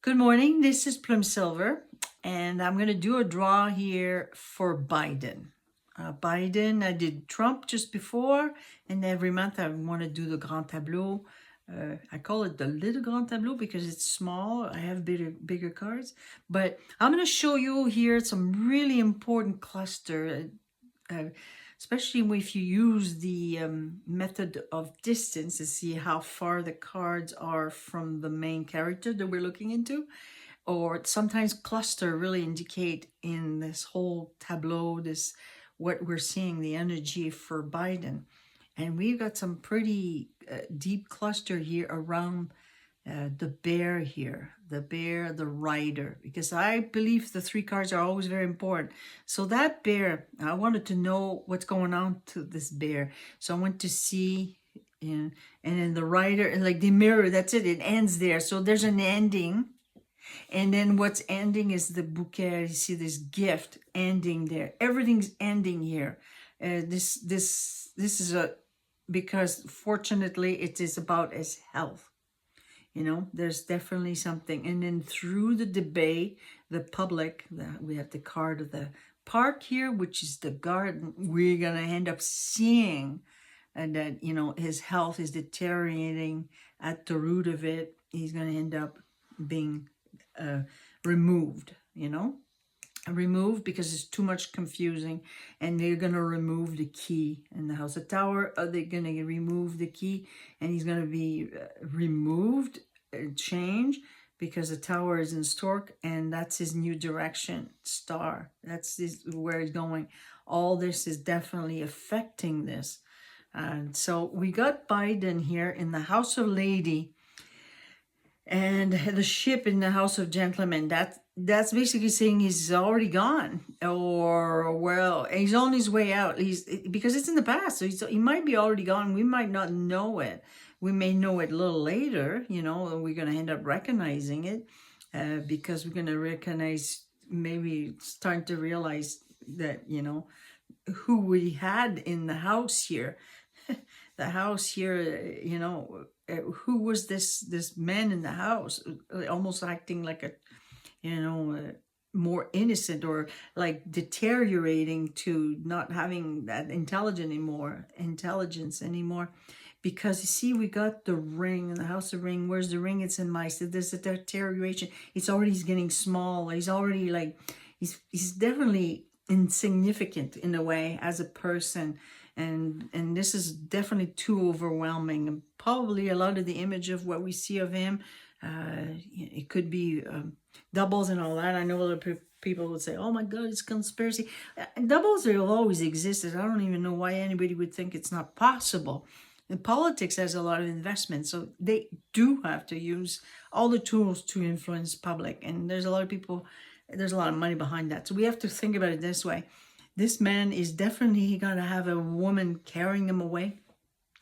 Good morning. This is Plum Silver, and I'm going to do a draw here for Biden. Biden, I did Trump just before, and every month I want to do the Grand Tableau. I call it the Little Grand Tableau because it's small. I have bigger cards, but I'm going to show you here some really important cluster, uh, especially if you use the method of distance to see how far the cards are from the main character that we're looking into. Or sometimes cluster really indicate in this whole tableau, this what we're seeing, the energy for Biden. And we've got some pretty deep cluster here around the bear here, the bear, the rider, because I believe the three cards are always very important. So that bear, I wanted to know what's going on to this bear. So I went to see, and then the rider, and like the mirror, that's it, it ends there. So there's an ending. And then what's ending is the bouquet. You see this gift ending there. Everything's ending here. This is a, because fortunately it is about his health. You know, there's definitely something. And then through the debate, the public, we have the card of the park here, which is the garden. We're going to end up seeing that, you know, his health is deteriorating at the root of it. He's going to end up being removed, you know, removed because it's too much confusing, and they're going to remove the key in the House of Tower. They're going to remove the key, and he's going to be removed, change, because the tower is in Stork, and that's his new direction, star. That's where he's going. All this is definitely affecting this. And so we got Biden here in the House of Lady, and the ship in the House of Gentlemen. That's basically saying he's already gone, or well, he's on his way out. He's, because it's in the past, so he might be already gone. We might not know it. We may know it a little later, you know, and we're going to end up recognizing it because we're going to recognize, maybe starting to realize that, you know, who we had in the house here. The house here, you know, who was this man in the house, almost acting like a, you know, more innocent, or like deteriorating to not having that intelligence anymore. Because you see, we got the ring in the House of Ring. Where's the ring? It's in mice. There's a deterioration. It's already, he's getting small. He's already like, he's definitely insignificant in a way as a person. And this is definitely too overwhelming. And probably a lot of the image of what we see of him, it could be doubles and all that. I know other people would say, oh my God, it's conspiracy. Doubles have always existed. I don't even know why anybody would think it's not possible. And politics has a lot of investment, so they do have to use all the tools to influence public. And there's a lot of people, there's a lot of money behind that. So we have to think about it this way. This man is definitely going to have a woman carrying him away.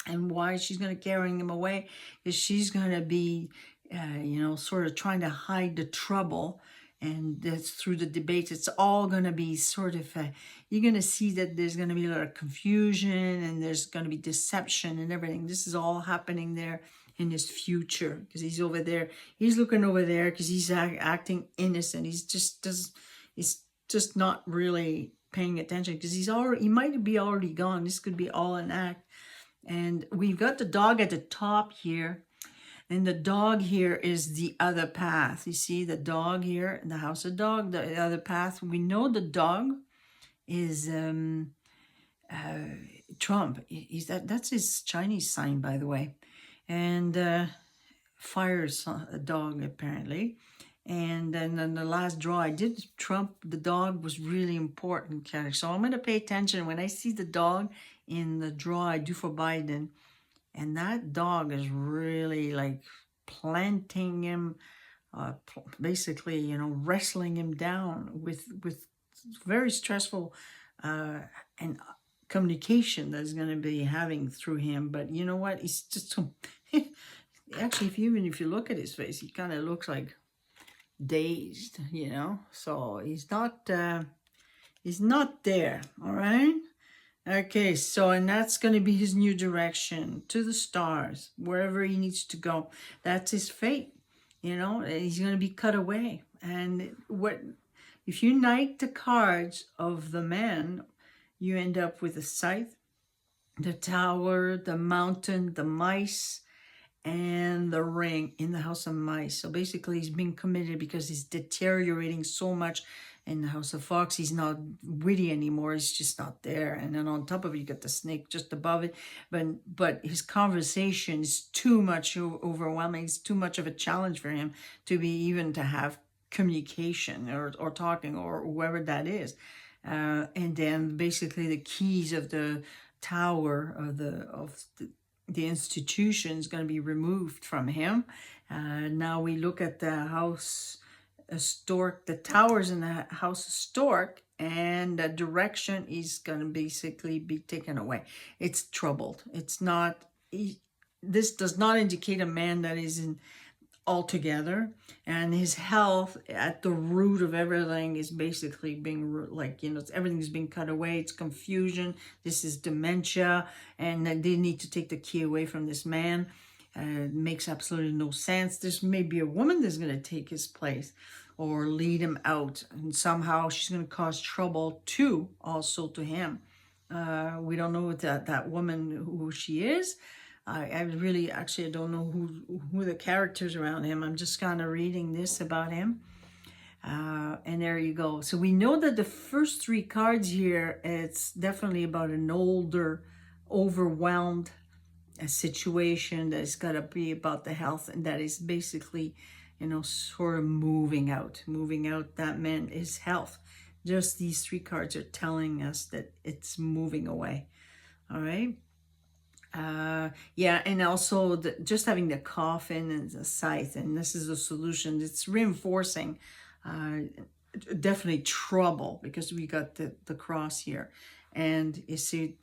And why she's going to carry him away is she's going to be, you know, sort of trying to hide the trouble. And that's through the debates. It's all going to be sort of, you're going to see that there's going to be a lot of confusion, and there's going to be deception and everything. This is all happening there in his future, because he's over there. He's looking over there because he's acting innocent. He's just not really paying attention, because he might be already gone. This could be all an act. And we've got the dog at the top here. And the dog here is the other path. You see the dog here, the House of Dog, the other path. We know the dog is Trump. That's his Chinese sign, by the way. And fire's a dog, apparently. And then the last draw I did, Trump, the dog was really important character. So I'm going to pay attention when I see the dog in the draw I do for Biden. And that dog is really like planting him, basically, you know, wrestling him down with very stressful and communication that's going to be having through him. But you know what? He's just actually, even if you look at his face, he kind of looks like dazed, you know. So he's not there. All right. Okay, so, and that's going to be his new direction, to the stars, wherever he needs to go. That's his fate. You know, he's going to be cut away. And what if you knight the cards of the man, you end up with the scythe, the tower, the mountain, the mice, and the ring in the house of mice. So basically he's being committed because he's deteriorating so much in the house of fox. He's not witty anymore. He's just not there. And then on top of it, you got the snake just above it. But his conversation is too much overwhelming. It's too much of a challenge for him to be even to have communication or talking or whoever that is. And then basically the keys of the tower of the institution is going to be removed from him. Now we look at the house Stork, the towers in the house of Stork, and the direction is going to basically be taken away. It's troubled. It's not, this does not indicate a man that is in altogether, and his health at the root of everything is basically being like, you know, everything's being cut away. It's confusion. This is dementia, and they need to take the key away from this man. It makes absolutely no sense. There's maybe a woman that's going to take his place or lead him out, and somehow she's going to cause trouble too, also to him. We don't know that woman, who she is. I really, actually, I don't know who the characters around him. I'm just kind of reading this about him. And there you go. So we know that the first three cards here, it's definitely about an older, overwhelmed situation that's got to be about the health, and that is basically, you know, sort of moving out. That meant his health. Just these three cards are telling us that it's moving away. All right. Yeah, and also just having the coffin and the scythe, and this is a solution. It's reinforcing definitely trouble, because we got the cross here. And you see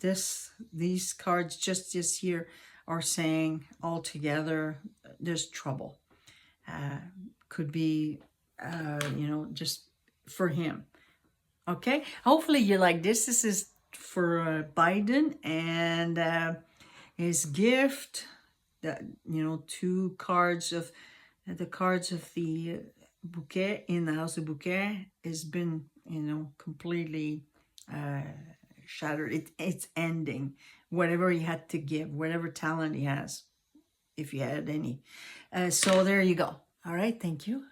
these cards just this here are saying altogether there's trouble. Could be, you know, just for him. Okay, hopefully you like this. This is for Biden, and his gift, that, you know, two cards of the bouquet in the house of bouquet has been, you know, completely shattered. It's ending. Whatever he had to give, whatever talent he has, if he had any. So there you go. All right, thank you.